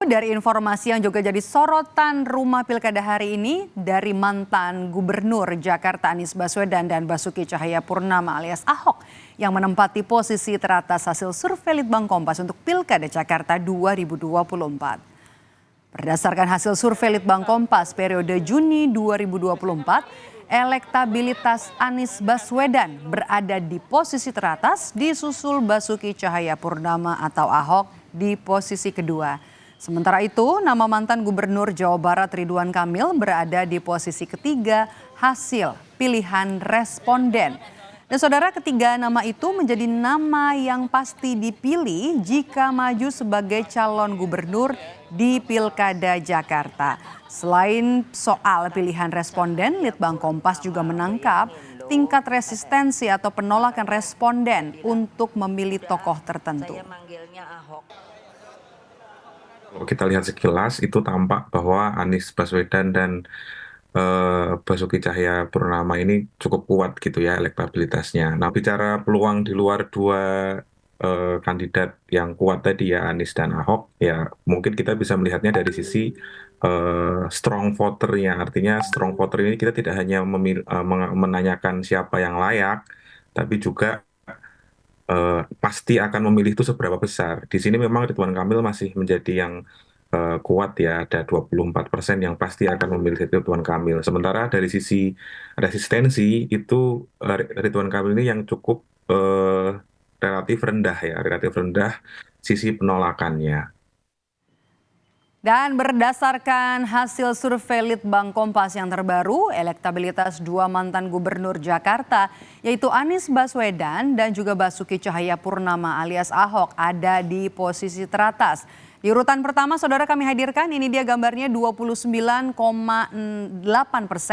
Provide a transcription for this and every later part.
dari informasi yang juga jadi sorotan rumah pilkada hari ini dari mantan Gubernur Jakarta Anies Baswedan dan Basuki Cahayapurnama alias Ahok yang menempati posisi teratas hasil survei Litbang Kompas untuk Pilkada Jakarta 2024. Berdasarkan hasil survei Litbang Kompas periode Juni 2024, elektabilitas Anies Baswedan berada di posisi teratas disusul Basuki Cahayapurnama atau Ahok di posisi kedua. Sementara itu, nama mantan Gubernur Jawa Barat Ridwan Kamil berada di posisi ketiga hasil pilihan responden. Dan saudara, ketiga nama itu menjadi nama yang pasti dipilih jika maju sebagai calon gubernur di Pilkada Jakarta. Selain soal pilihan responden, Litbang Kompas juga menangkap tingkat resistensi atau penolakan responden untuk memilih tokoh tertentu. Kalau kita lihat sekilas itu tampak bahwa Anies Baswedan dan Basuki Cahayapurnama ini cukup kuat gitu ya elektabilitasnya. Nah, bicara peluang di luar dua kandidat yang kuat tadi ya Anies dan Ahok, ya mungkin kita bisa melihatnya dari sisi strong voter-nya. Artinya strong voter ini kita tidak hanya menanyakan siapa yang layak, tapi juga pasti akan memilih itu seberapa besar. Di sini memang Ridwan Kamil masih menjadi yang kuat ya, ada 24% yang pasti akan memilih Ridwan Kamil. Sementara dari sisi resistensi itu Ridwan Kamil ini yang cukup relatif rendah ya, relatif rendah sisi penolakannya. Dan berdasarkan hasil survei Litbang Kompas yang terbaru, elektabilitas dua mantan gubernur Jakarta yaitu Anies Baswedan dan juga Basuki Cahayapurnama alias Ahok ada di posisi teratas. Di urutan pertama saudara kami hadirkan, ini dia gambarnya 29,8%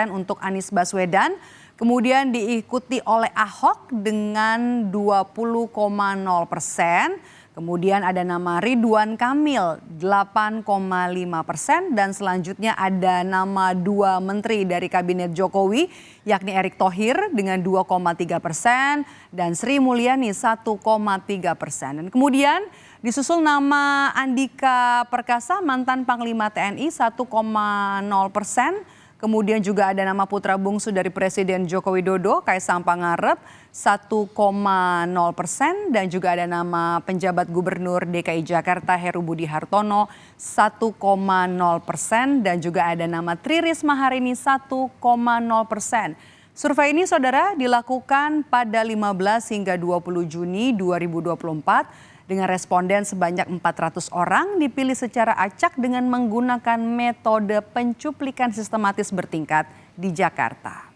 untuk Anies Baswedan. Kemudian diikuti oleh Ahok dengan 20,0%. Kemudian ada nama Ridwan Kamil 8,5% dan selanjutnya ada nama dua menteri dari kabinet Jokowi yakni Erick Thohir dengan 2,3% dan Sri Mulyani 1,3%. Dan kemudian disusul nama Andika Perkasa mantan Panglima TNI 1,0%. Kemudian juga ada nama putra bungsu dari Presiden Joko Widodo, Kaisang Pangarep, 1,0%. Dan juga ada nama penjabat Gubernur DKI Jakarta Heru Budi Hartono, 1,0%. Dan juga ada nama Tri Risma hari ini 1,0%. Survei ini saudara dilakukan pada 15 hingga 20 Juni 2024. Dengan responden sebanyak 400 orang dipilih secara acak dengan menggunakan metode pencuplikan sistematis bertingkat di Jakarta.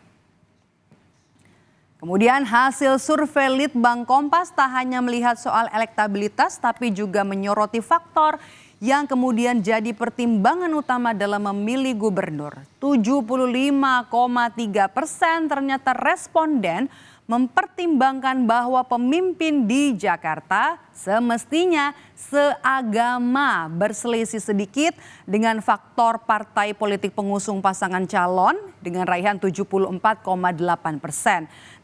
Kemudian hasil survei Litbang Kompas tak hanya melihat soal elektabilitas tapi juga menyoroti faktor yang kemudian jadi pertimbangan utama dalam memilih gubernur. 75,3% ternyata responden mempertimbangkan bahwa pemimpin di Jakarta semestinya seagama, berselisih sedikit dengan faktor partai politik pengusung pasangan calon dengan raihan 74,8%.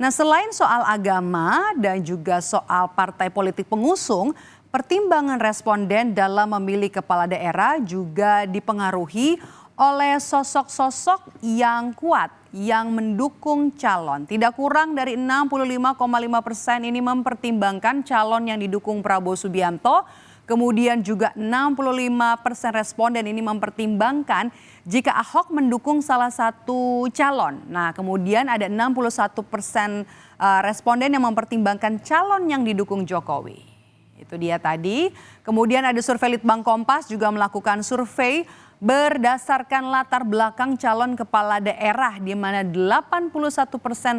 Nah, selain soal agama dan juga soal partai politik pengusung, pertimbangan responden dalam memilih kepala daerah juga dipengaruhi oleh sosok-sosok yang kuat yang mendukung calon. Tidak kurang dari 65,5% ini mempertimbangkan calon yang didukung Prabowo Subianto. Kemudian juga 65% responden ini mempertimbangkan jika Ahok mendukung salah satu calon. Nah, kemudian ada 61% responden yang mempertimbangkan calon yang didukung Jokowi. Itu dia tadi. Kemudian ada survei Litbang Kompas juga melakukan survei berdasarkan latar belakang calon kepala daerah di mana 81%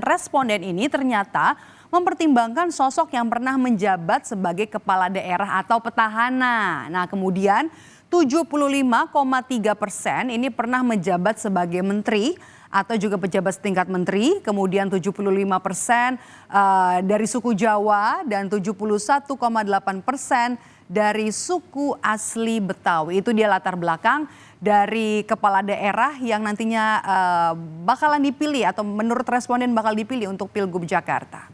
responden ini ternyata mempertimbangkan sosok yang pernah menjabat sebagai kepala daerah atau petahana. Nah, kemudian 75,3% ini pernah menjabat sebagai menteri atau juga pejabat setingkat menteri, kemudian 75% dari suku Jawa dan 71,8% dari suku asli Betawi. Itu dia latar belakang dari kepala daerah yang nantinya bakalan dipilih atau menurut responden bakal dipilih untuk Pilgub Jakarta.